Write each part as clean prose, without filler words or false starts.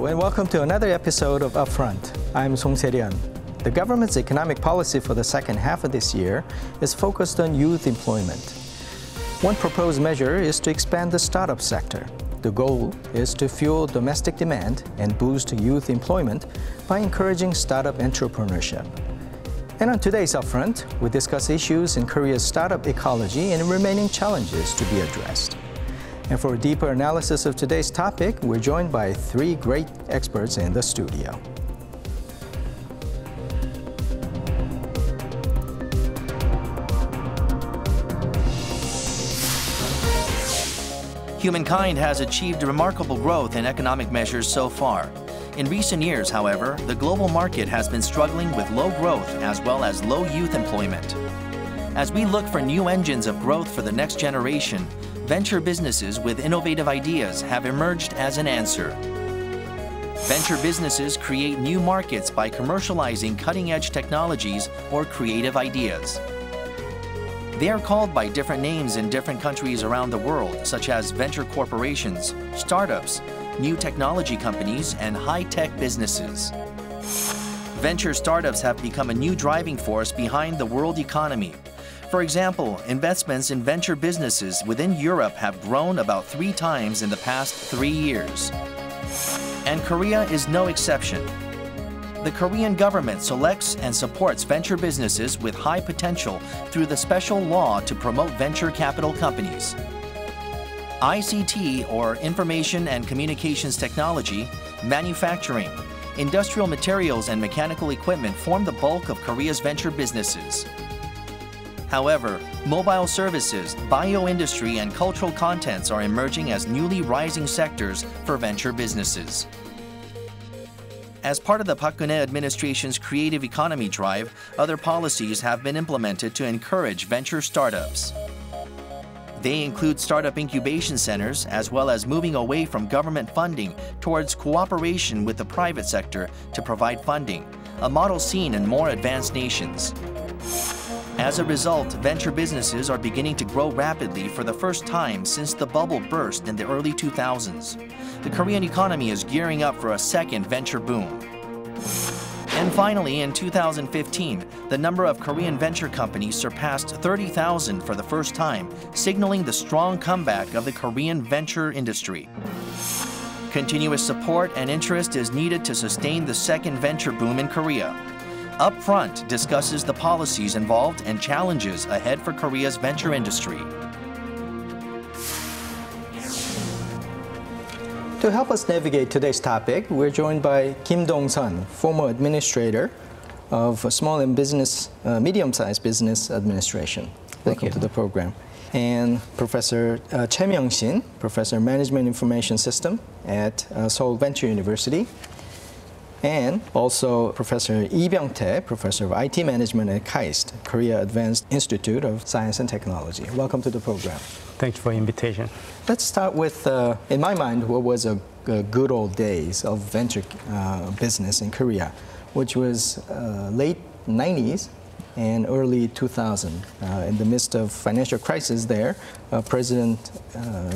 Hello, and welcome to another episode of Upfront. I'm Song Se-ryun. The government's economic policy for the second half of this year is focused on youth employment. One proposed measure is to expand the startup sector. The goal is to fuel domestic demand and boost youth employment by encouraging startup entrepreneurship. And on today's Upfront, we discuss issues in Korea's startup ecology and remaining challenges to be addressed. And for a deeper analysis of today's topic, we're joined by three great experts in the studio. Humankind has achieved remarkable growth in economic measures so far. In recent years, however, the global market has been struggling with low growth as well as low youth employment. As we look for new engines of growth for the next generation, venture businesses with innovative ideas have emerged as an answer. Venture businesses create new markets by commercializing cutting-edge technologies or creative ideas. They are called by different names in different countries around the world, such as venture corporations, startups, new technology companies, and high-tech businesses. Venture startups have become a new driving force behind the world economy. For example, investments in venture businesses within Europe have grown about 3 times in the past 3 years. And Korea is no exception. The Korean government selects and supports venture businesses with high potential through the special law to promote venture capital companies. ICT, or Information and Communications Technology, manufacturing, industrial materials and mechanical equipment form the bulk of Korea's venture businesses. However, mobile services, bioindustry, and cultural contents are emerging as newly rising sectors for venture businesses. As part of the Park Geun-hye administration's creative economy drive, other policies have been implemented to encourage venture startups. They include startup incubation centers, as well as moving away from government funding towards cooperation with the private sector to provide funding, a model seen in more advanced nations. As a result, venture businesses are beginning to grow rapidly for the first time since the bubble burst in the early 2000s. The Korean economy is gearing up for a second venture boom. And finally, in 2015, the number of Korean venture companies surpassed 30,000 for the first time, signaling the strong comeback of the Korean venture industry. Continuous support and interest is needed to sustain the second venture boom in Korea. Upfront discusses the policies involved and challenges ahead for Korea's venture industry. To help us navigate today's topic, we're joined by Kim Dong-sun, former administrator of Small and Medium-Sized Business Administration. Welcome to the program. And Professor Chae Myung-sin, Professor of Management Information System at Seoul Venture University. And also Professor Byung-tae, Professor of IT Management at KAIST, Korea Advanced Institute of Science and Technology. Welcome to the program. Thanks for the invitation. Let's start with, in my mind, what was a good old days of venture business in Korea, which was late 90s and early 2000. In the midst of financial crisis there, President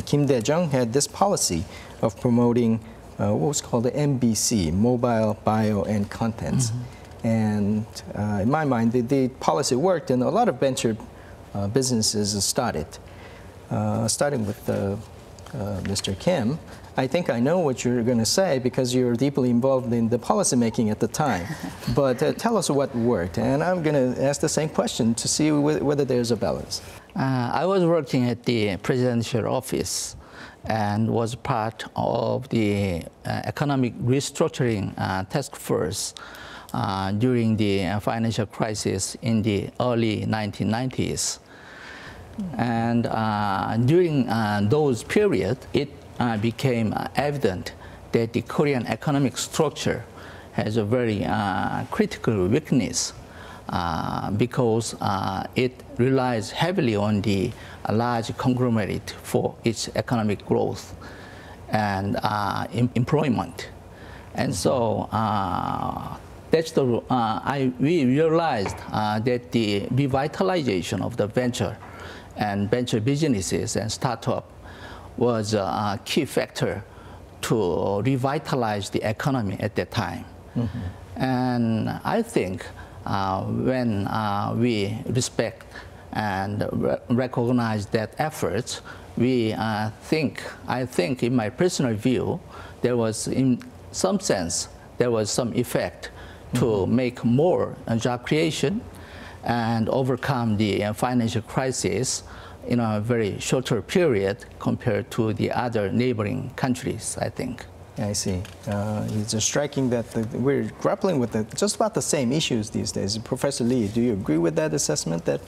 Kim Dae-jung had this policy of promoting what was called the MBC, Mobile, Bio, and Contents. And in my mind, the policy worked, and a lot of venture businesses started. Starting with Mr. Kim, I think I know what you're going to say because you're deeply involved in the policy making at the time. But tell us what worked. And I'm going to ask the same question to see whether there's a balance. I was working at the presidential office and was part of the economic restructuring task force during the financial crisis in the early 1990s. And during those periods, it became evident that the Korean economic structure has a very critical weakness because it relies heavily on the large conglomerate for its economic growth and employment. And so that's we realized that the revitalization of the venture and venture businesses and startup was a key factor to revitalize the economy at that time. And I think when we respect and recognize that effort, I think in my personal view, there was, in some sense, there was some effect to make more job creation and overcome the financial crisis in a very shorter period compared to the other neighboring countries, I think. I see. It's just striking that we're grappling with just about the same issues these days. Professor Lee, do you agree with that assessment that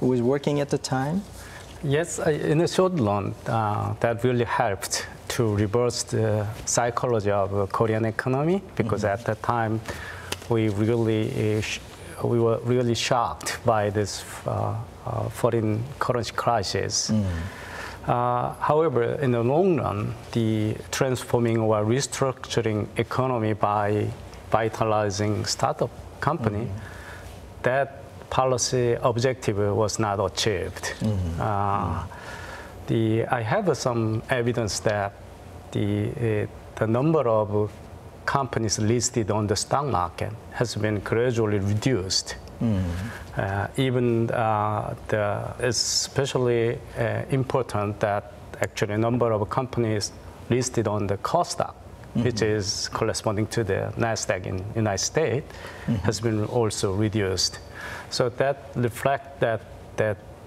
it was working at the time? Yes, in the short run, that really helped to reverse the psychology of the Korean economy, because at that time we were really shocked by this foreign currency crisis. However, in the long run, the transforming or restructuring economy by vitalizing startup company, that policy objective was not achieved. I have some evidence that the number of companies listed on the stock market has been gradually reduced. Even it's especially important that actually a number of companies listed on the KOSDAQ, which is corresponding to the NASDAQ in the United States, has been also reduced. So that reflects that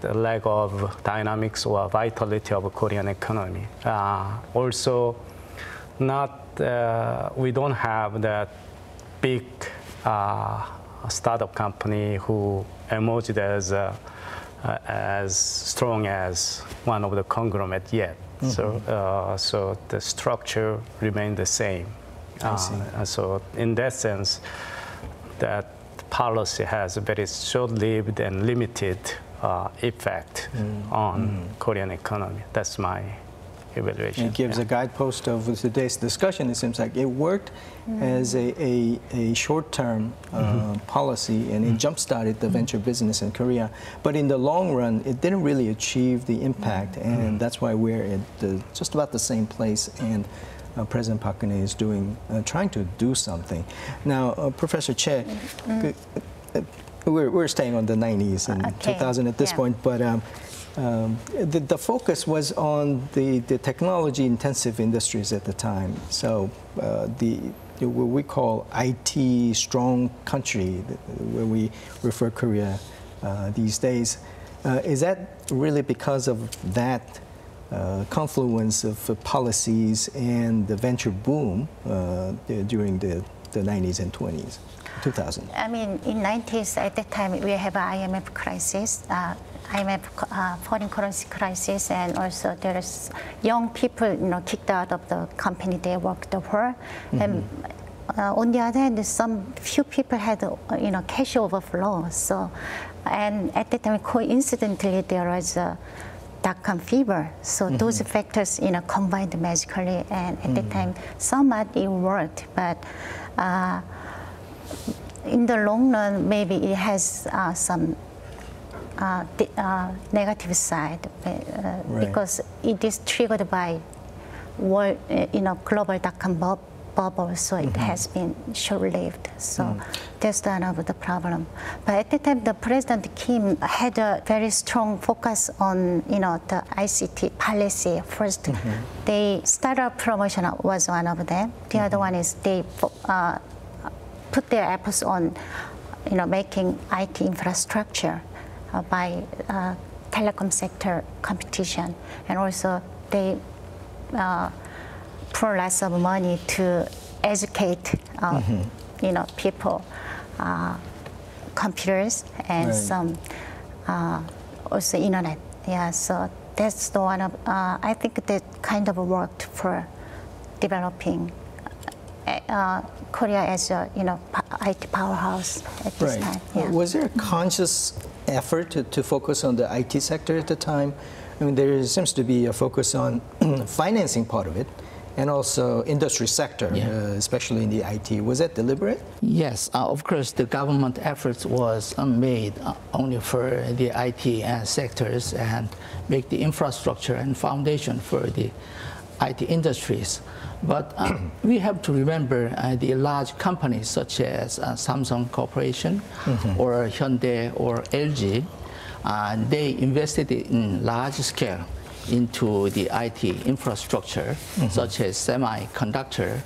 the lack of dynamics or vitality of the Korean economy. Also, we don't have that big startup company who emerged as strong as one of the conglomerate yet. So the structure remained the same. So in that sense, that policy has a very short-lived and limited effect on Korean economy. That's my evaluation. It gives a guidepost of today's discussion. It seems like it worked as a short-term policy, and it jump-started the venture business in Korea. But in the long run, it didn't really achieve the impact, and that's why we're at just about the same place. And President Park Geun-hye is trying to do something. Now, Professor Chae, we're staying on the 90s and 2000 at this point, but the focus was on the technology-intensive industries at the time. So what we call IT strong country, where we refer Korea these days. Is that really because of that confluence of policies and the venture boom during the 90s and 2000? I mean, in 90s, at that time, we have an IMF crisis, IMF foreign currency crisis, and also there's young people, kicked out of the company they worked for. And on the other hand, some few people had, cash overflow. So, and at that time, coincidentally, there was a dot-com fever. So those factors, combined magically, and at that time, somewhat it worked, but in the long run, maybe it has some negative side, because it is triggered by global dot-com bubble, so it has been short-lived. So that's another the problem. But at the time, the President Kim had a very strong focus on the ICT policy. First, they startup promotion was one of them. The other one is they put their efforts on making IT infrastructure by telecom sector competition, and also they pour lots of money to educate people, computers, and some also internet. Yeah, so that's the one of I think that kind of worked for developing Korea as a IT powerhouse at this time. Yeah. Was there a conscious effort to focus on the IT sector at the time? I mean, there seems to be a focus on financing part of it, and also industry sector, especially in the IT. Was that deliberate? Yes, of course, the government efforts was made only for the IT sectors and make the infrastructure and foundation for the IT industries. But we have to remember the large companies such as Samsung Corporation or Hyundai or LG. They invested in large scale into the IT infrastructure, such as semiconductor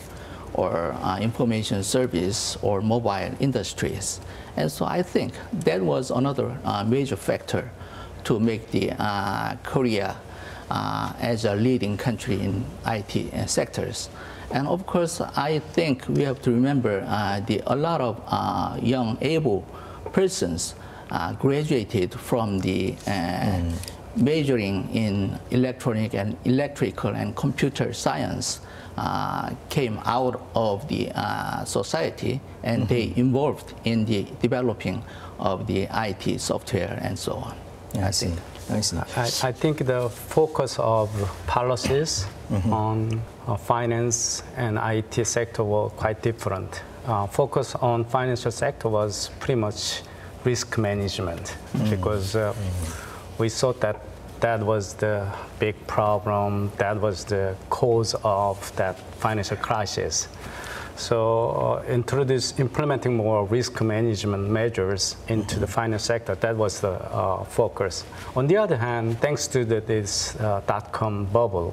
or information service or mobile industries. And so I think that was another major factor to make the Korea as a leading country in IT sectors. And of course, I think we have to remember a lot of young, able persons graduated from the majoring in electronic and electrical and computer science, came out of the society, and they involved in the developing of the IT software and so on. Yeah, I see. I think the focus of policies on finance and IT sector were quite different. Focus on financial sector was pretty much risk management, because we thought that that was the big problem, that was the cause of that financial crisis. So implementing more risk management measures into the finance sector, that was the focus. On the other hand, thanks to this dot-com bubble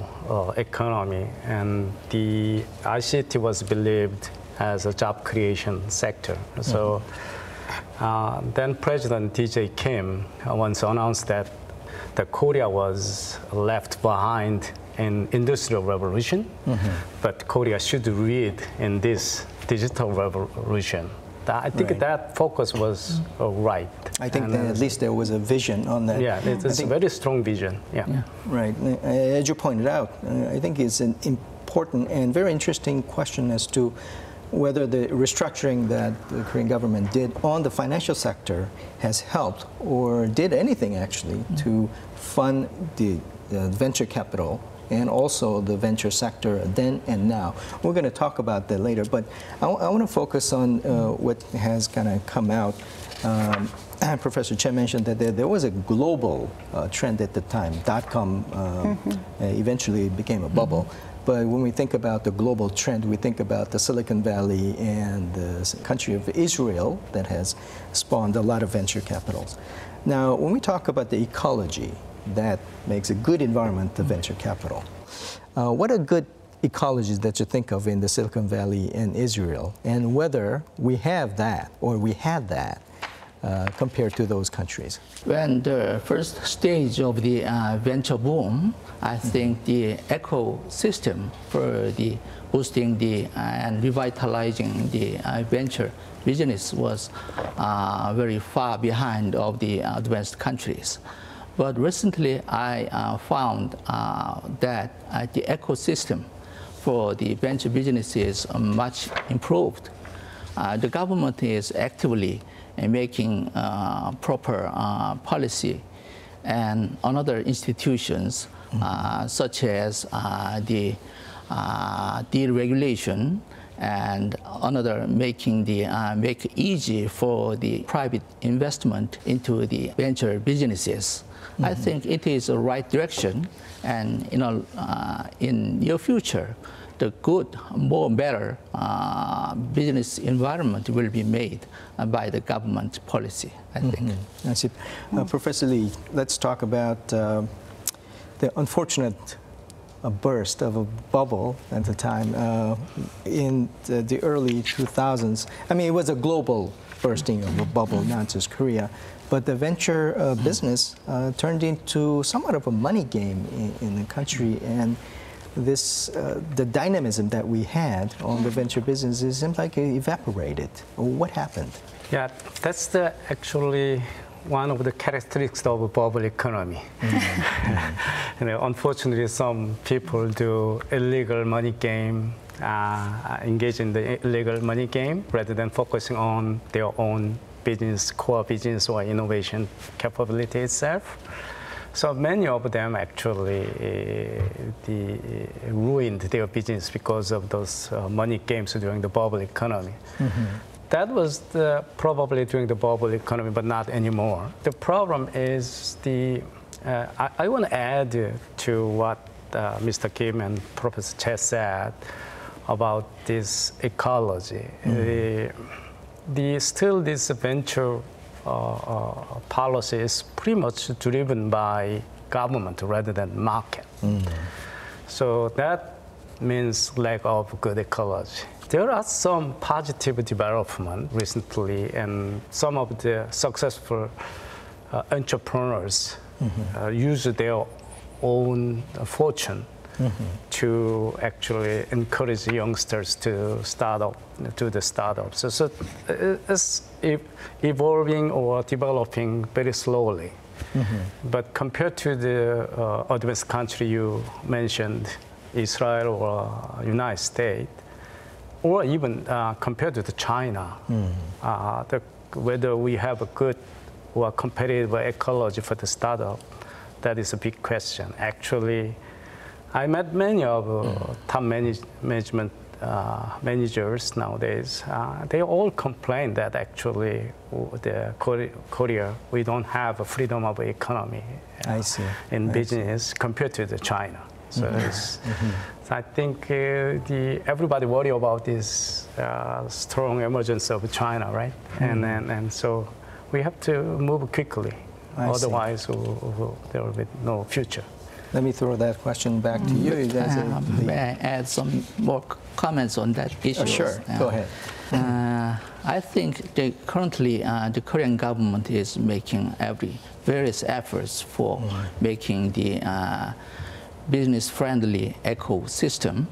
economy, and the ICT was believed as a job creation sector. So then President DJ Kim once announced that Korea was left behind in industrial revolution, but Korea should lead in this digital revolution. I think that focus was right. I think that at least there was a vision on that. Yeah, it's a very strong vision. Yeah. Right. As you pointed out, I think it's an important and very interesting question as to whether the restructuring that the Korean government did on the financial sector has helped or did anything actually to fund the venture capital and also the venture sector then and now. We're going to talk about that later, but I want to focus on what has kind of come out. Professor Chae mentioned that there was a global trend at the time. Dot-com eventually became a bubble. But when we think about the global trend, we think about the Silicon Valley and the country of Israel that has spawned a lot of venture capitals. Now, when we talk about the ecology that makes a good environment to venture capital, what are good ecologies that you think of in the Silicon Valley and Israel, and whether we have that or we had that compared to those countries? When the first stage of the venture boom, I think the ecosystem for the boosting and revitalizing the venture business was very far behind of the advanced countries. But recently, I found that the ecosystem for the venture business is much improved. The government is actively making proper policy, and another institutions such as the deregulation and another making make easy for the private investment into the venture businesses. I think it is the right direction, and in near future, the good, better business environment will be made by the government policy, I think. I see. Professor Lee, let's talk about the unfortunate burst of a bubble at the time in the early 2000s. I mean, it was a global bursting of a bubble, not just Korea. But the venture business turned into somewhat of a money game in the country, and the dynamism that we had on the venture business, it seems like it evaporated. What happened? Yeah, that's actually one of the characteristics of a bubble economy. Unfortunately, some people do illegal money game, engage in the illegal money game rather than focusing on their own business, core business or innovation capability itself. So many of them actually ruined their business because of those money games during the bubble economy. That was probably during the bubble economy, but not anymore. The problem is I want to add to what Mr. Kim and Professor Chae said about this ecology. Still this venture policy is pretty much driven by government rather than market. So that means lack of good ecology. There are some positive development recently, and some of the successful entrepreneurs use their own fortune to actually encourage youngsters to do the startups. So it's evolving or developing very slowly. But compared to the advanced country you mentioned, Israel or United States, or even compared to China, whether we have a good or competitive ecology for the startup, that is a big question. Actually, I met many of top management managers nowadays. They all complain that actually Korea, we don't have a freedom of economy in business compared to the China. So I think everybody worry about this strong emergence of China, right? And so we have to move quickly. Otherwise, there will be no future. Let me throw that question back to you. May I add some more comments on that issue? Sure, go ahead. I think currently the Korean government is making various efforts for making the business-friendly ecosystem.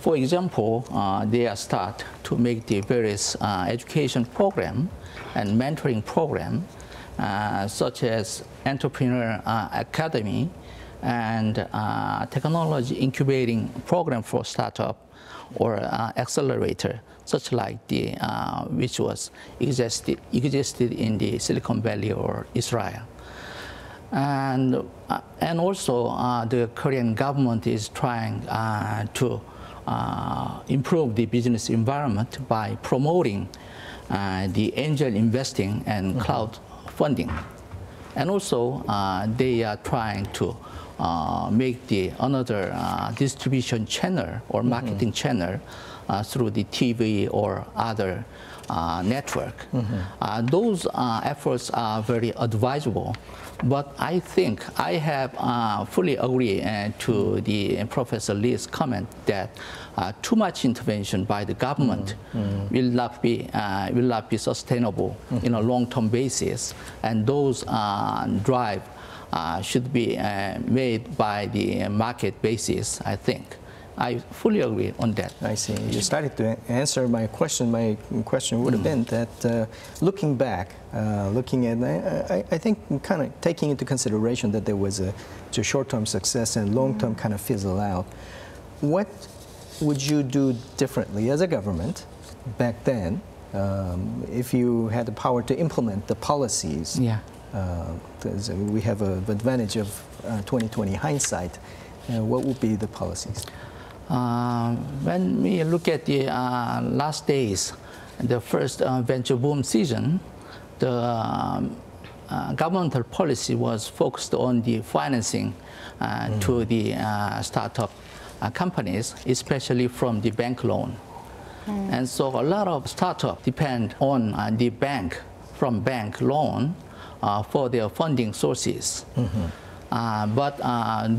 For example, they start to make the various education program and mentoring program, such as Entrepreneur Academy and technology incubating program for startup or accelerator, such like the which was existed in the Silicon Valley or Israel. And also the Korean government is trying to improve the business environment by promoting the angel investing and crowdfunding. And also they are trying to make another distribution channel or marketing channel through the TV or other network. Those efforts are very advisable, but I think I have fully agree to the Professor Lee's comment that too much intervention by the government will not be sustainable in a long-term basis, and those drive should be made by the market basis, I think. I fully agree on that. I see. You started to answer my question. My question would have been that looking back, looking at, I think kind of taking into consideration that there was a short-term success and long-term kind of fizzle out, what would you do differently as a government back then if you had the power to implement the policies? Because we have an advantage of 2020 hindsight. What would be the policies? When we look at the last days, the first venture boom season, the governmental policy was focused on the financing to the startup companies, especially from the bank loan. And so a lot of startups depend on the bank loan for their funding sources. But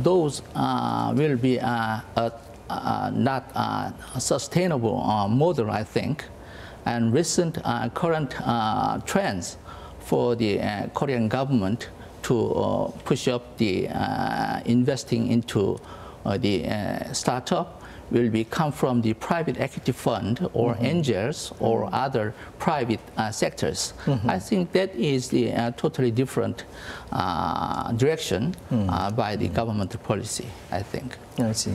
those will be not a sustainable model, I think. And recent current trends for the Korean government to push up the investing into the startup will come from the private equity fund or angels or other private sectors. I think that is the totally different direction by the government policy, I think. I see.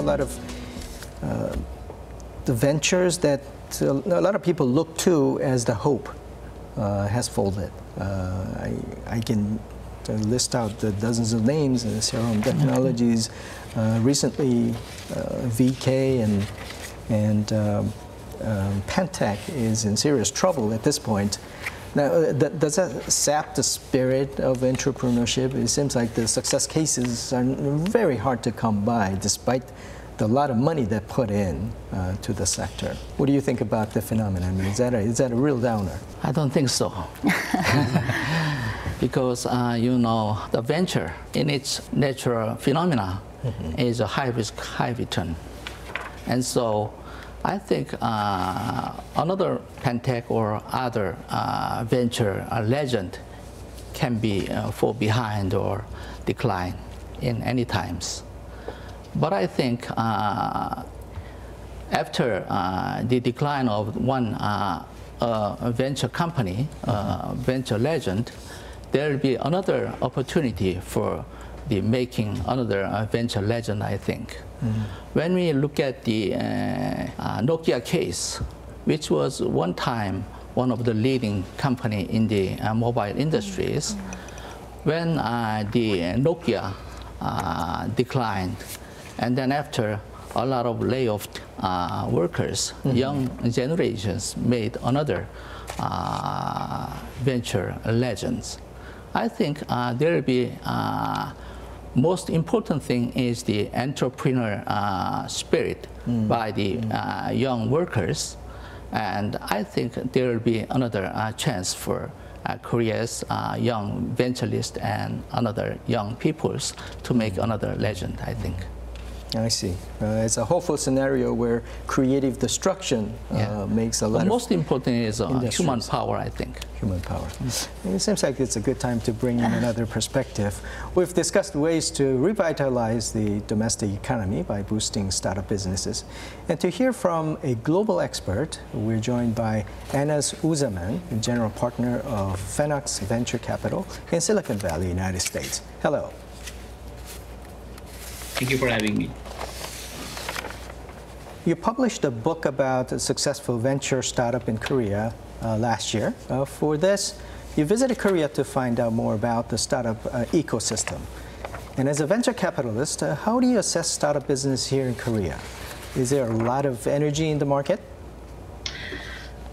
a lot of the ventures that a lot of people look to as the hope has folded. I can list out the dozens of names, Serum Technologies, recently VK and Pentec is in serious trouble at this point. Now, does that sap the spirit of entrepreneurship? It seems like the success cases are very hard to come by, despite the lot of money that put in to the sector. What do you think about the phenomenon? I mean, is that a real downer? I don't think so. Because, you know, the venture in its natural phenomena is a high risk, high return. And so I think another Pentec or other venture legend can be fall behind or decline in any times. But I think after the decline of one venture company, venture legend, there will be another opportunity for the making another venture legend, I think. When we look at the Nokia case, which was one time one of the leading company in the mobile industries, when the Nokia declined, and then after a lot of layoff workers, young generations made another venture legends. I think there will be most important thing is the entrepreneur spirit by the young workers, and I think there will be another chance for Korea's young venturists and another young peoples to make another legend, I think. I see. It's a hopeful scenario where creative destruction makes a lot of... Most important is human power, I think. Human power. It seems like it's a good time to bring in another perspective. We've discussed ways to revitalize the domestic economy by boosting startup businesses. And to hear from a global expert, we're joined by Anas Uzaman, General Partner of Phoenix Venture Capital in Silicon Valley, United States. Hello. Thank you for having me. You published a book about a successful venture startup in Korea last year. For this, you visited Korea to find out more about the startup ecosystem. And as a venture capitalist, how do you assess startup business here in Korea? Is there a lot of energy in the market?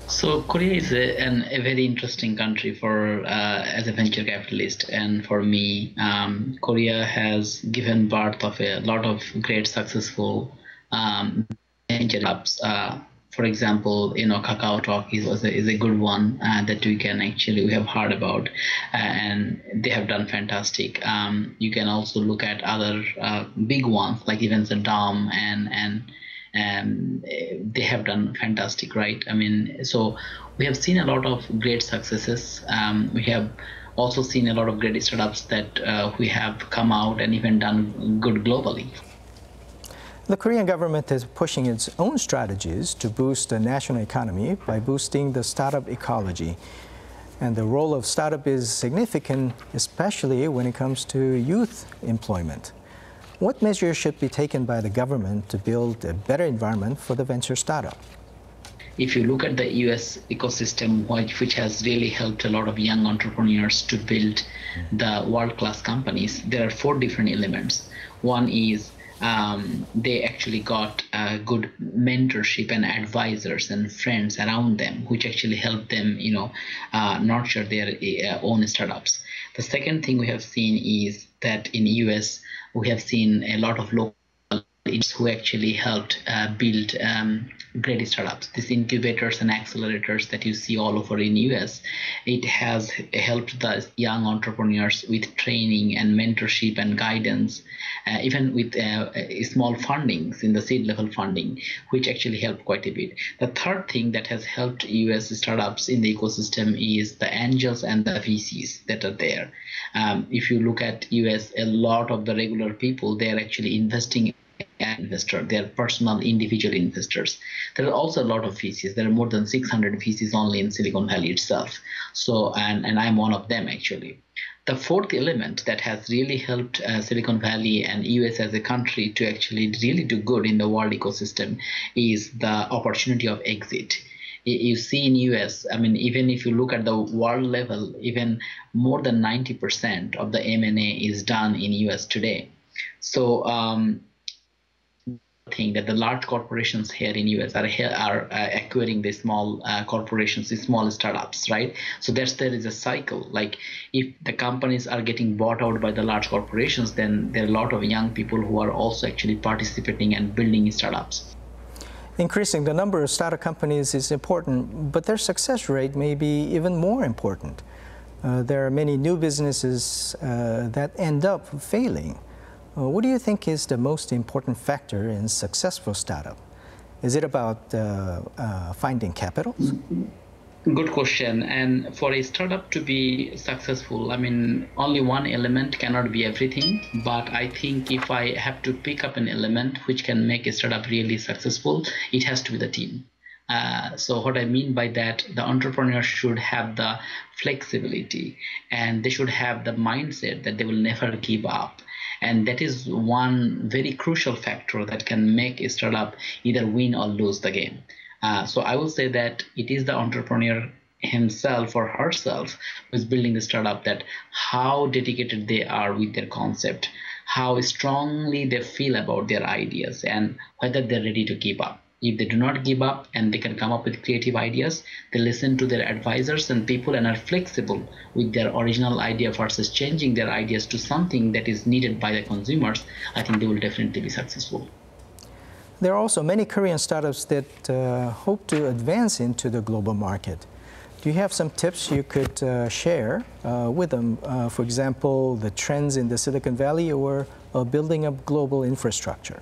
So Korea is a very interesting country for as a venture capitalist, and for me, Korea has given birth of a lot of great successful venture startups. For example, KakaoTalk is a good one that we have heard about, and they have done fantastic. You can also look at other big ones like even Zadam and they have done fantastic, right? I mean, so we have seen a lot of great successes. We have also seen a lot of great startups that we have come out and even done good globally. The Korean government is pushing its own strategies to boost the national economy by boosting the startup ecology. And the role of startup is significant, especially when it comes to youth employment. What measures should be taken by the government to build a better environment for the venture startup? If you look at the US ecosystem, which has really helped a lot of young entrepreneurs to build the world-class companies, there are 4 different elements. One is they actually got good mentorship and advisors and friends around them, which actually help them, nurture their own startups. The second thing we have seen is that in the US, we have seen a lot of local who actually helped build great startups. These incubators and accelerators that you see all over in US, it has helped the young entrepreneurs with training and mentorship and guidance, even with small fundings in the seed level funding, which actually helped quite a bit. The third thing that has helped US startups in the ecosystem is the angels and the VCs that are there. If you look at US, a lot of the regular people, they are actually investing investor. They are personal, individual investors. There are also a lot of VCs. There are more than 600 VCs only in Silicon Valley itself. So, and I'm one of them actually. The fourth element that has really helped Silicon Valley and US as a country to actually really do good in the world ecosystem is the opportunity of exit. You see in US, I mean, even if you look at the world level, even more than 90% of the M&A is done in US today. So I think that the large corporations here in US are acquiring the small corporations, the small startups, right? So there is a cycle. Like if the companies are getting bought out by the large corporations, then there are a lot of young people who are also actually participating and building startups. Increasing the number of startup companies is important, but their success rate may be even more important. There are many new businesses that end up failing. What do you think is the most important factor in successful startup? Is it about finding capital? Good question. And for a startup to be successful, I mean, only one element cannot be everything. But I think if I have to pick up an element which can make a startup really successful, it has to be the team. So what I mean by that, the entrepreneur should have the flexibility and they should have the mindset that they will never give up. And that is one very crucial factor that can make a startup either win or lose the game. So I will say that it is the entrepreneur himself or herself who is building the startup, that how dedicated they are with their concept, how strongly they feel about their ideas, and whether they're ready to give up. If they do not give up and they can come up with creative ideas, they listen to their advisors and people and are flexible with their original idea versus changing their ideas to something that is needed by the consumers, I think they will definitely be successful. There are also many Korean startups that hope to advance into the global market. Do you have some tips you could share with them? For example, the trends in the Silicon Valley or building up global infrastructure?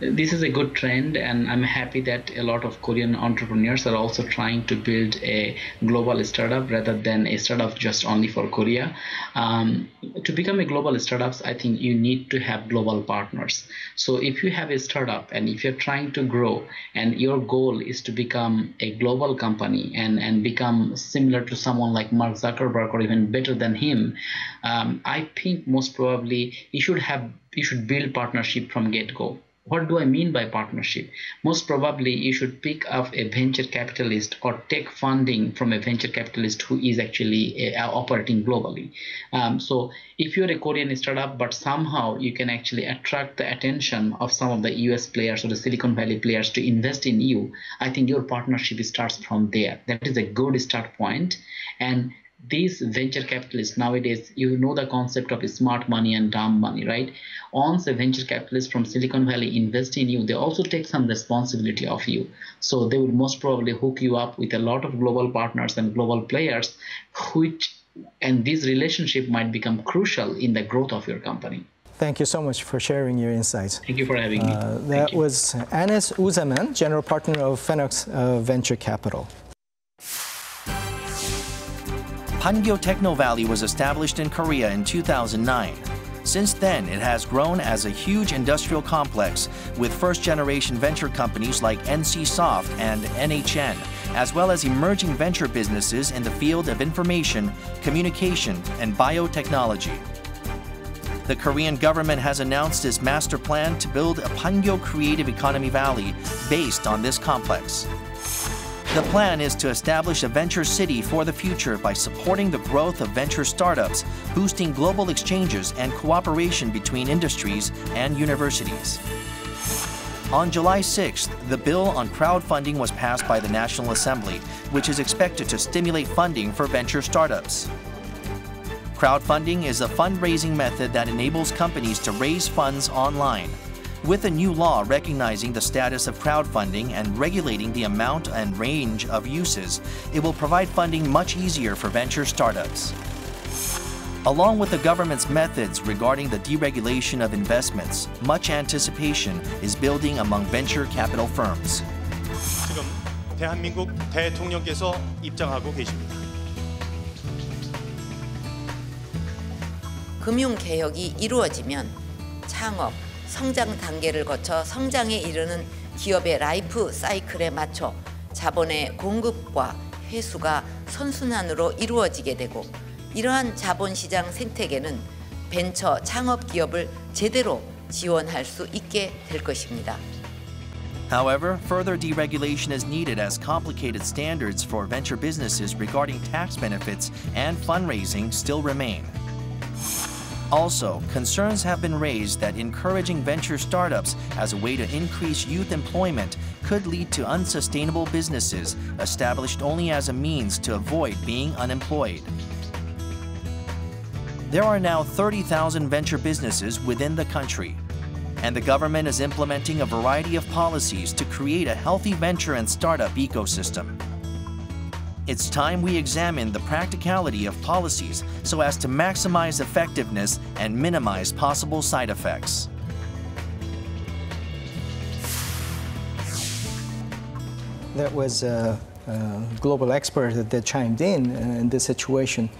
This is a good trend, and I'm happy that a lot of Korean entrepreneurs are also trying to build a global startup rather than a startup just only for Korea. To become a global startup, I think you need to have global partners. So if you have a startup and if you're trying to grow and your goal is to become a global company and become similar to someone like Mark Zuckerberg or even better than him, I think most probably you should build partnership from get-go. What do I mean by partnership? Most probably you should pick up a venture capitalist or take funding from a venture capitalist who is actually operating globally. So if you're a Korean startup, but somehow you can actually attract the attention of some of the US players or the Silicon Valley players to invest in you, I think your partnership starts from there. That is a good start point. And these venture capitalists nowadays, you know the concept of smart money and dumb money, right? Once a venture capitalist from Silicon Valley invest in you, they also take some responsibility of you. So they would most probably hook you up with a lot of global partners and global players, and this relationship might become crucial in the growth of your company. Thank you so much for sharing your insights. Thank you for having me. That was Anis Uzaman, General Partner of Phoenix Venture Capital. Pangyo Techno Valley was established in Korea in 2009. Since then, it has grown as a huge industrial complex with first-generation venture companies like NCSoft and NHN, as well as emerging venture businesses in the field of information, communication, and biotechnology. The Korean government has announced its master plan to build a Pangyo Creative Economy Valley based on this complex. The plan is to establish a venture city for the future by supporting the growth of venture startups, boosting global exchanges and cooperation between industries and universities. On July 6th, the bill on crowdfunding was passed by the National Assembly, which is expected to stimulate funding for venture startups. Crowdfunding is a fundraising method that enables companies to raise funds online. With a new law recognizing the status of crowdfunding and regulating the amount and range of uses, it will provide funding much easier for venture startups. Along with the government's methods regarding the deregulation of investments, much anticipation is building among venture capital firms. 지금 대한민국 대통령께서 입장하고 계십니다. 금융개혁이 이루어지면 창업, 성장 단계를 거쳐 성장에 이르는 기업의 라이프 사이클에 맞춰 자본의 공급과 회수가 선순환으로 이루어지게 되고 이러한 자본시장 생태계는 벤처 창업 기업을 제대로 지원할 수 있게 될 것입니다. However, further deregulation is needed as complicated standards for venture businesses regarding tax benefits and fundraising still remain. Also, concerns have been raised that encouraging venture startups as a way to increase youth employment could lead to unsustainable businesses established only as a means to avoid being unemployed. There are now 30,000 venture businesses within the country, and the government is implementing a variety of policies to create a healthy venture and startup ecosystem. It's time we examine the practicality of policies so as to maximize effectiveness and minimize possible side effects. That was a global expert that chimed in this situation.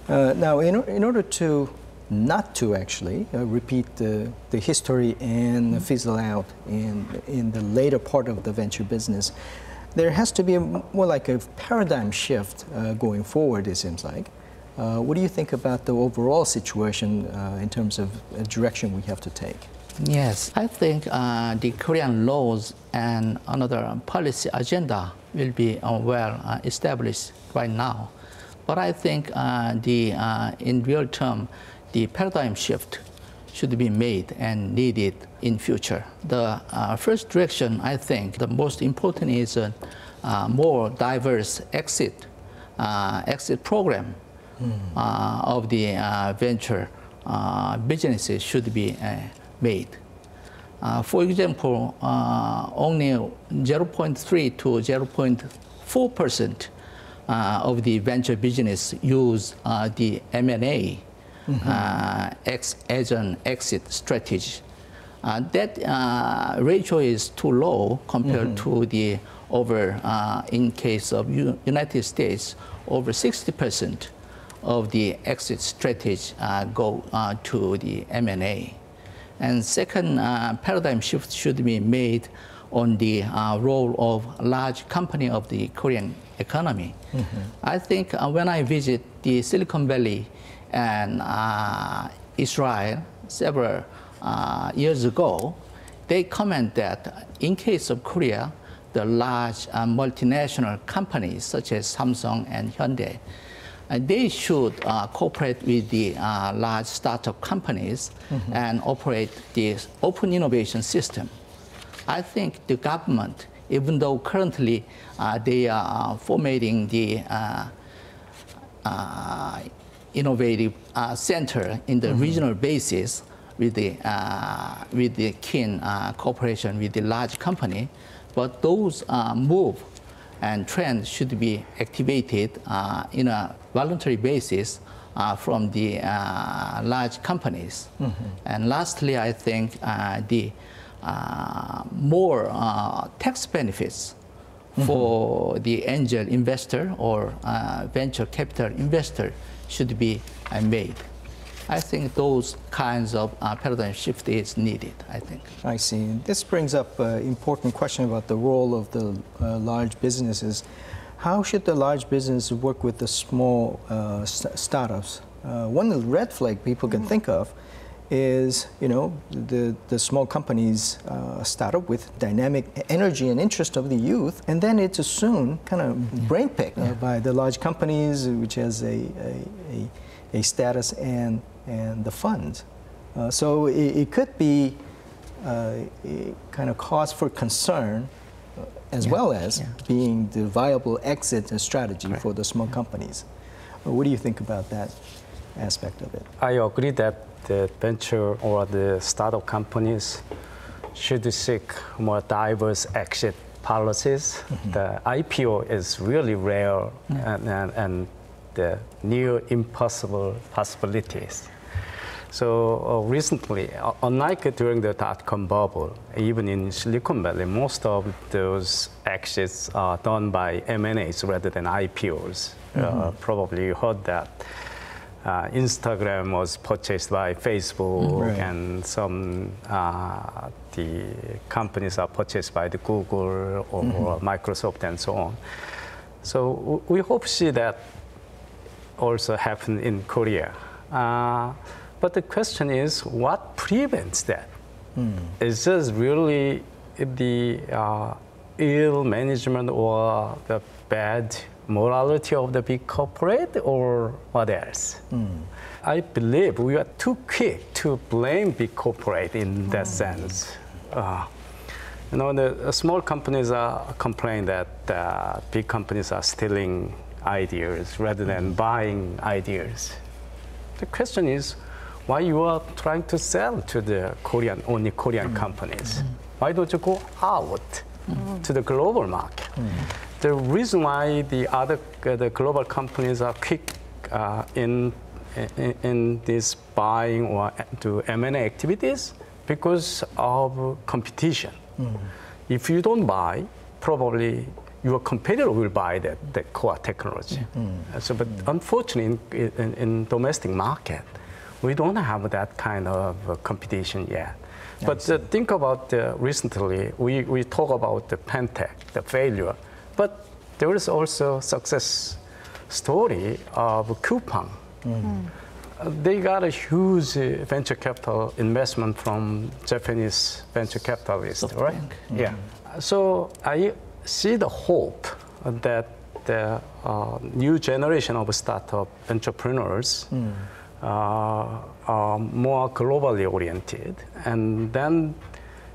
Now, in order to not to actually repeat the history and fizzle out in the later part of the venture business, there has to be more like a paradigm shift going forward, it seems like. What do you think about the overall situation in terms of the direction we have to take? Yes, I think the Korean laws and another policy agenda will be well established right now. But I think in real term, the paradigm shift should be made and needed in future. The first direction, I think, the most important is a more diverse exit program of the venture businesses should be made. For example, only 0.3 to 0.4% of the venture business use the M&A as an exit strategy. That ratio is too low compared to the in case of United States, over 60% of the exit strategy go to the M&A. And second paradigm shift should be made on the role of large company of the Korean economy. I think when I visit the Silicon Valley and Israel several years ago, they comment that in case of Korea, the large multinational companies such as Samsung and Hyundai, they should cooperate with the large startup companies and operate this open innovation system. I think the government, even though currently they are formatting the innovative center in the regional basis with the keen cooperation with the large company, but those move and trends should be activated in a voluntary basis from the large companies. And lastly, I think the more tax benefits for the angel investor or venture capital investor should be made. I think those kinds of paradigm shift is needed, I think. I see. This brings up an important question about the role of the large businesses. How should the large business work with the small startups? One red flag people can think of is, the small companies start up with dynamic energy and interest of the youth, and then it's soon kind of brainpicked by the large companies, which has a status and the funds. So it could be a kind of cause for concern as well as being the viable exit strategy for the small companies. What do you think about that aspect of it? I agree that the venture or the startup companies should seek more diverse exit policies. The IPO is really rare and the near impossible possibilities. So recently, unlike during the dot-com bubble, even in Silicon Valley, most of those exits are done by M&As rather than IPOs. Probably you heard that. Instagram was purchased by Facebook, Right. and some the companies are purchased by the Google or Microsoft and so on. So we hope to see that also happen in Korea. But the question is, what prevents that? Is this really the ill management or the bad morality of the big corporate, or what else? I believe we are too quick to blame big corporate in that sense. You know, the small companies are complaining that big companies are stealing ideas rather than buying ideas. The question is, why you are trying to sell to the only Korean companies? Why don't you go out to the global market? The reason why the global companies are quick in this buying or do M&A activities because of competition. If you don't buy, probably your competitor will buy the core technology. So, but unfortunately, in domestic market, we don't have that kind of competition yet. But think about recently, we talk about the Pentec, the failure, but there is also success story of Coupang. They got a huge venture capital investment from Japanese venture capitalists, right? Yeah. So I see the hope that the new generation of startup entrepreneurs are more globally oriented, and then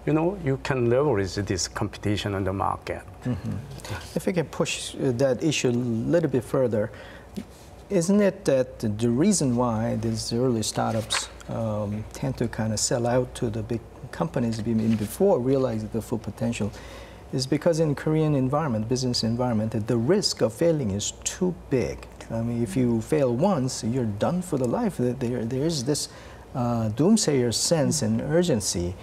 you can leverage this competition on the market. If we can push that issue a little bit further, isn't it that the reason why these early startups tend to kind of sell out to the big companies before realizing the full potential is because in Korean environment, business environment, the risk of failing is too big. I mean, if you fail once, you're done for the life. There's this doomsayer sense and urgency.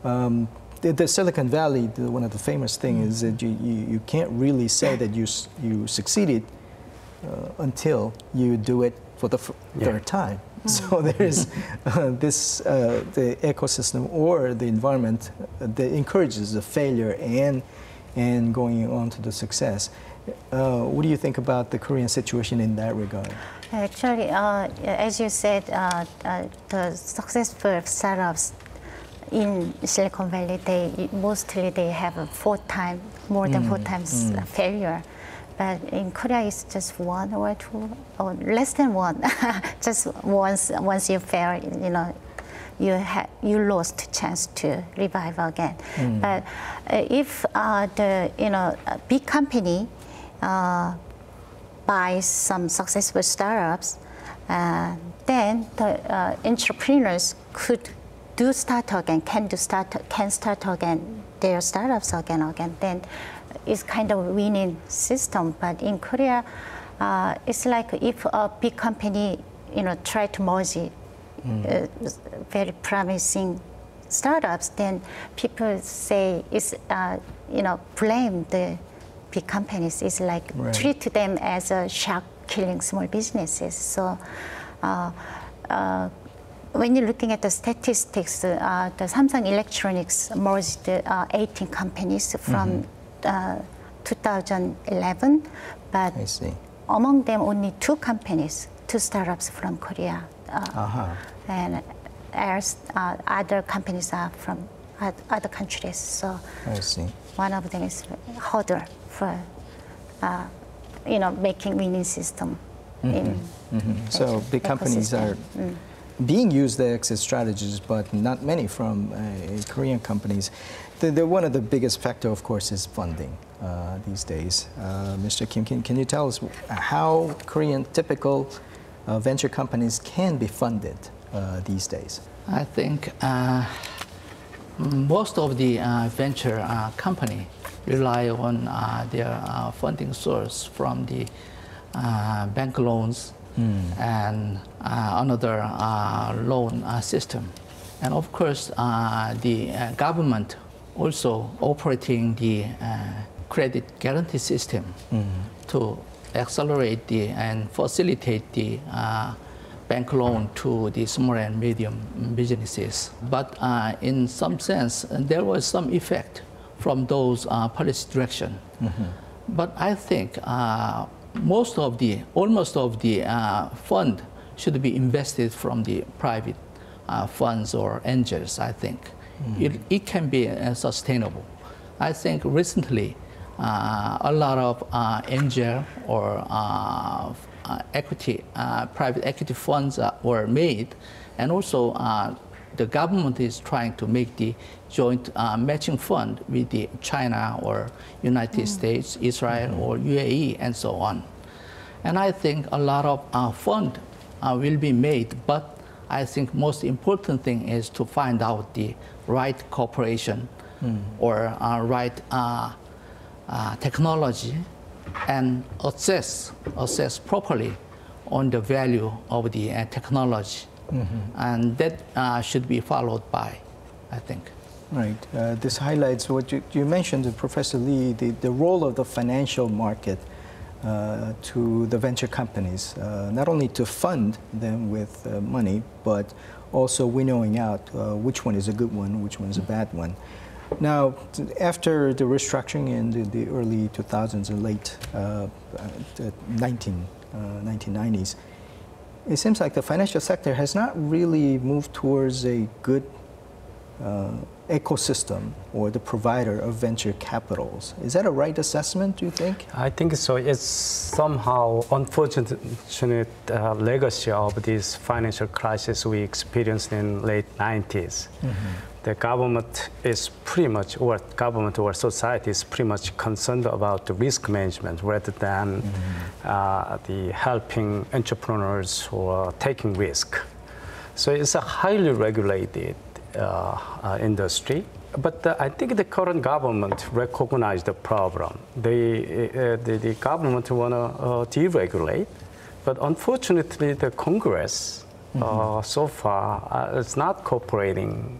The Silicon Valley, one of the famous things is that you can't really say that you succeeded until you do it for the third time. So there's the ecosystem or the environment that encourages the failure and going on to the success. What do you think about the Korean situation in that regard? Actually, as you said, the successful startups in Silicon Valley, they mostly have a more than 4 times failure. But in Korea, it's just 1 or 2, or less than 1. Just once you fail, you lost chance to revive again. But if the big company buys some successful startups, then the entrepreneurs could start again, can start again their startups again. Then it's kind of a winning system. But in Korea, it's like if a big company, try to merge very promising startups, then people say it's, blame the big companies. It's like treat them as a shark killing small businesses. So when you're looking at the statistics, the Samsung Electronics merged 18 companies from 2011, but among them only 2 companies, 2 startups from Korea, and other companies are from other countries. So one of them is harder for making winning system. So big companies are being used as exit strategies, but not many from Korean companies. One of the biggest factor, of course, is funding these days. Mr. Kim, can you tell us how Korean typical venture companies can be funded these days? I think most of the venture company rely on their funding source from the bank loans and another loan system. And of course, the government also operating the credit guarantee system to accelerate and facilitate the bank loan to the small and medium businesses. But in some sense, there was some effect from those policy direction. But I think almost of the fund should be invested from the private funds or angels, I think. It can be sustainable. I think recently a lot of angel or private equity funds were made, and also the government is trying to make the joint matching fund with the China or United States, Israel or UAE and so on. And I think a lot of fund will be made, but I think most important thing is to find out the right cooperation or right technology and assess properly on the value of the technology. And that should be followed by, I think. Right. This highlights what you mentioned, Professor Lee, the role of the financial market to the venture companies, not only to fund them with money, but also winnowing out which one is a good one, which one is a bad one. Now, after the restructuring in the early 2000s and late 1990s, it seems like the financial sector has not really moved towards a good ecosystem or the provider of venture capitals. Is that a right assessment, do you think? I think so. It's somehow unfortunate legacy of this financial crisis we experienced in late 90s. The government is pretty much, or government or society is pretty much concerned about the risk management rather than the helping entrepreneurs or taking risk. So it's a highly regulated industry. But I think the current government recognized the problem. The government want to deregulate, but unfortunately the Congress so far is not cooperating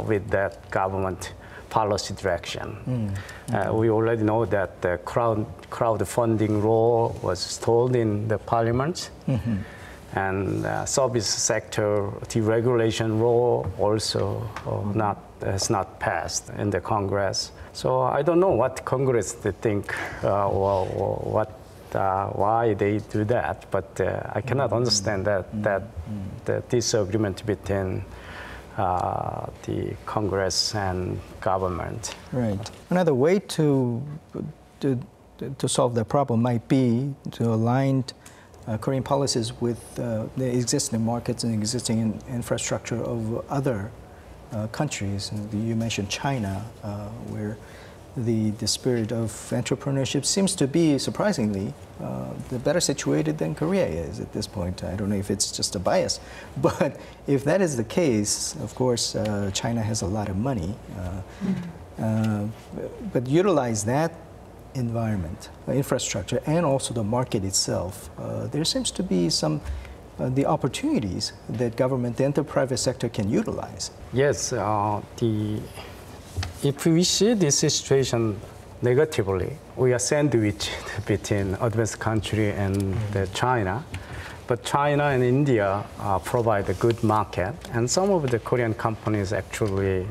with that government policy direction. We already know that the crowdfunding law was stalled in the parliament. And service sector deregulation law also has not passed in the Congress. So I don't know what Congress they think or what why they do that, but I cannot understand that disagreement between the Congress and government. Right. Another way to solve that problem might be to align Korean policies with the existing markets and existing infrastructure of other countries. You mentioned China, where the spirit of entrepreneurship seems to be, surprisingly, the better situated than Korea is at this point. I don't know if it's just a bias, but if that is the case, of course, China has a lot of money. But utilize that environment, infrastructure, and also the market itself, there seems to be some the opportunities that government and the private sector can utilize. Yes, if we see this situation negatively, we are sandwiched between advanced country and China. But China and India provide a good market, and some of the Korean companies actually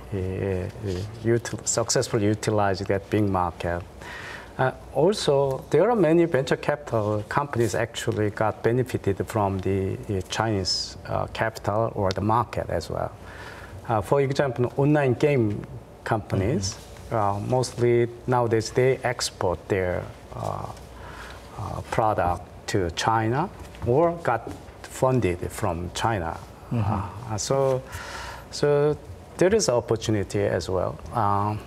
successfully utilize that big market. Also, there are many venture capital companies actually got benefited from the Chinese capital or the market as well. For example, online game companies, mostly nowadays they export their product to China or got funded from China. So there is opportunity as well.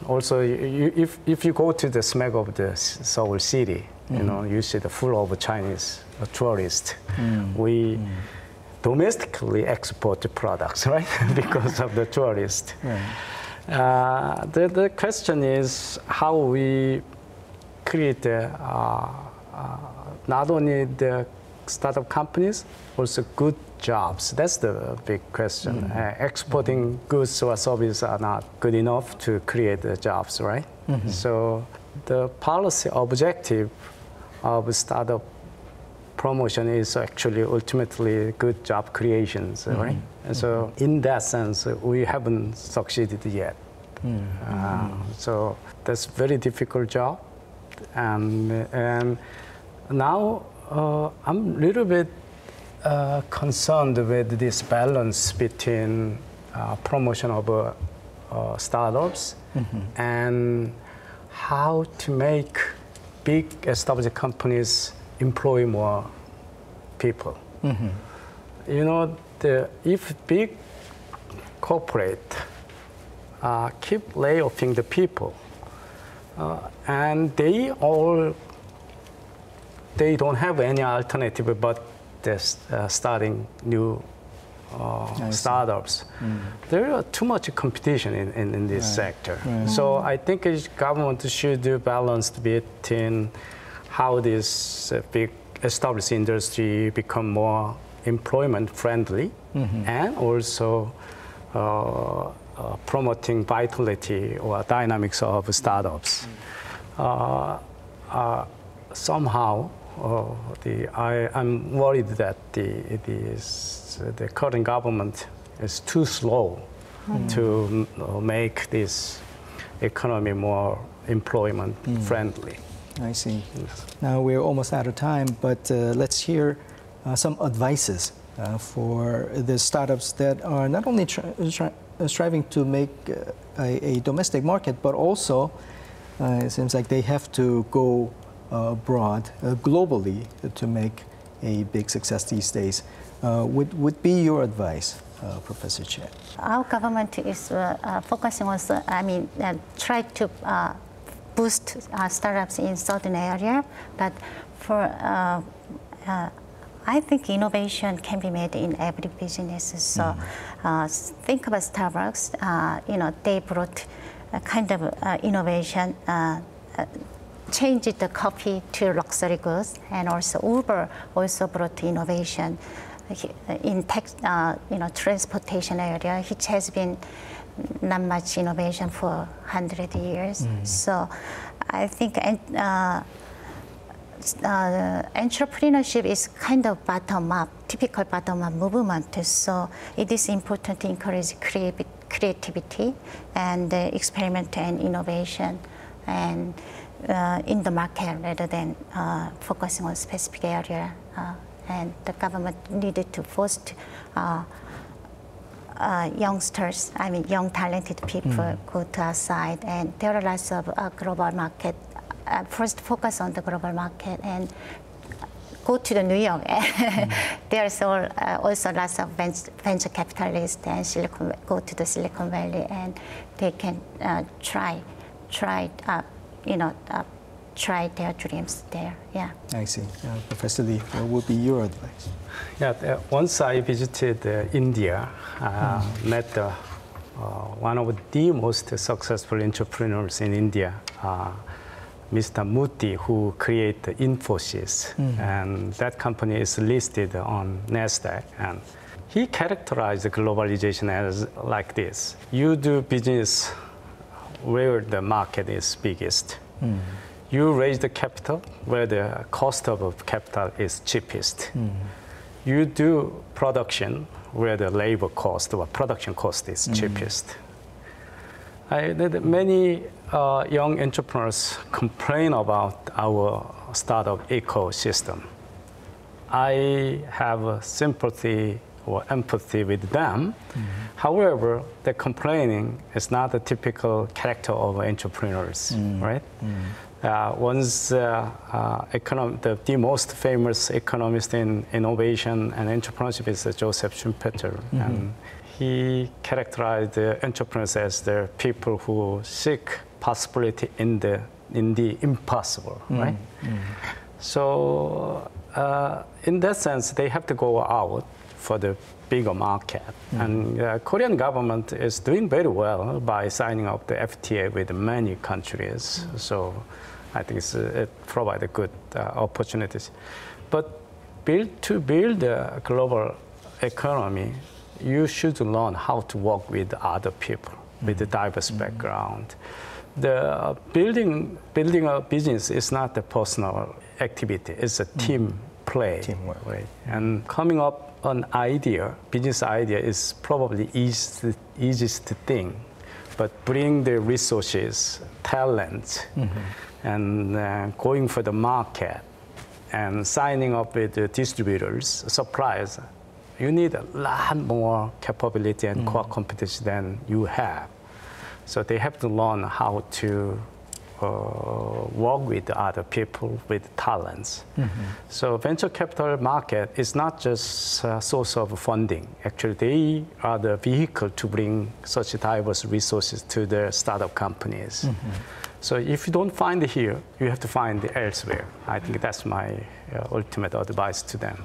Also, if you go to the smack of the Seoul city, you know, you see the full of Chinese tourists. We domestically export the products, right? Because of the tourists. The question is how we create not only the startup companies, also good jobs. That's the big question. Exporting goods or services are not good enough to create the jobs, right? So the policy objective of startup promotion is actually ultimately good job creations, right? And so in that sense, we haven't succeeded yet. So that's very difficult job. And now I'm a little bit concerned with this balance between promotion of startups and how to make big established companies employ more people. You know, if big corporate keep layoffing the people, and they don't have any alternative but starting new startups. There are too much competition in this sector. So I think the government should do balance between how this big established industry become more employment friendly and also promoting vitality or dynamics of startups. Somehow, I'm worried that the current government is too slow to make this economy more employment friendly. I see. Now we're almost out of time, but let's hear some advices for the startups that are not only striving to make a domestic market, but also it seems like they have to go abroad, globally, to make a big success these days. Would be your advice, Professor Chae? Our government is focusing on, try to boost startups in certain area, but for I think innovation can be made in every business. So think about Starbucks. They brought a kind of innovation, changed the coffee to luxury goods, and also Uber also brought innovation in transportation area, which has been not much innovation for 100 years. So I think entrepreneurship is kind of bottom-up, typical bottom-up movement. So it is important to encourage creativity and experiment and innovation, and in the market rather than focusing on specific area. And the government needed to foster youngsters, young talented people go to outside, and there are lots of global market. First focus on the global market and go to the New York. There's also lots of venture capitalists and go to the Silicon Valley, and they can try their dreams there. Yeah. I see. Professor Lee, what would be your advice? Yeah, once I visited India, met one of the most successful entrepreneurs in India, Mr. Moody, who created Infosys, and that company is listed on NASDAQ. And he characterized globalization as like this: you do business where the market is biggest. You raise the capital where the cost of capital is cheapest. You do production where the labor cost or production cost is cheapest. Many young entrepreneurs complain about our startup ecosystem. I have sympathy or empathy with them. However, the complaining is not the typical character of entrepreneurs, right? The most famous economist in innovation and entrepreneurship is Joseph Schumpeter. And he characterized the entrepreneurs as the people who seek possibility in the impossible, right? So in that sense, they have to go out for the bigger market. And the Korean government is doing very well by signing up the FTA with many countries. So I think it provides good opportunities. But to build a global economy, you should learn how to work with other people with a diverse background. The building a business is not a personal activity; it's a team play. Teamwork. Right? And coming up an idea, business idea, is probably easiest thing. But bring the resources, talent, and going for the market, and signing up with the distributors, suppliers, you need a lot more capability and core competence than you have. So they have to learn how to work with other people with talents. So venture capital market is not just a source of funding. Actually, they are the vehicle to bring such diverse resources to the startup companies. So if you don't find it here, you have to find it elsewhere. I think that's my ultimate advice to them.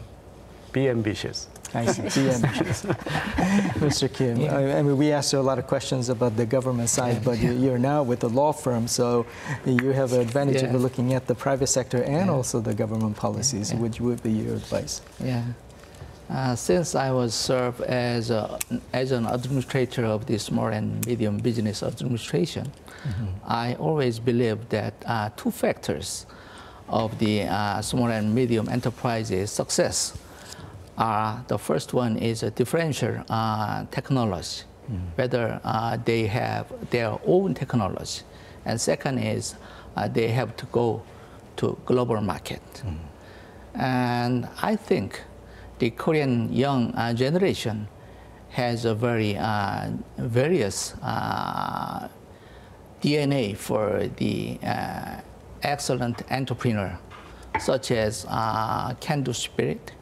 Be ambitious. I see. Be ambitious. Mr. Kim, I mean, we asked you a lot of questions about the government side, but you're now with the law firm, so you have an advantage of looking at the private sector and also the government policies. Which would be your advice? Since I was served as an administrator of the Small and Medium Business Administration, I always believed that two factors of the small and medium enterprises' success are: the first one is a differential technology, whether they have their own technology, and second is they have to go to global market. And I think the Korean young generation has a very various DNA for the excellent entrepreneur, such as can-do spirit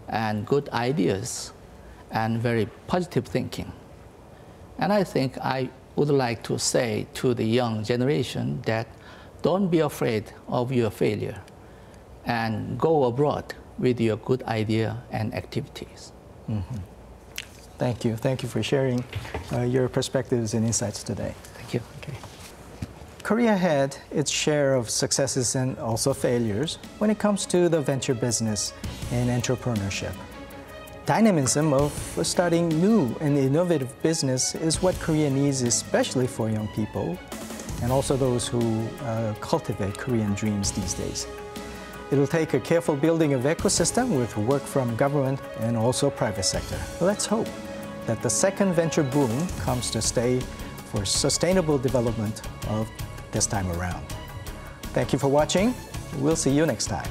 and good ideas and very positive thinking. And I think I would like to say to the young generation that don't be afraid of your failure and go abroad with your good idea and activities. Thank you. Thank you for sharing your perspectives and insights today. Thank you. Okay. Korea had its share of successes and also failures when it comes to the venture business and entrepreneurship. Dynamism of starting new and innovative business is what Korea needs, especially for young people and also those who cultivate Korean dreams these days. It'll take a careful building of ecosystem with work from government and also private sector. Let's hope that the second venture boom comes to stay for sustainable development of this time around. Thank you for watching. We'll see you next time.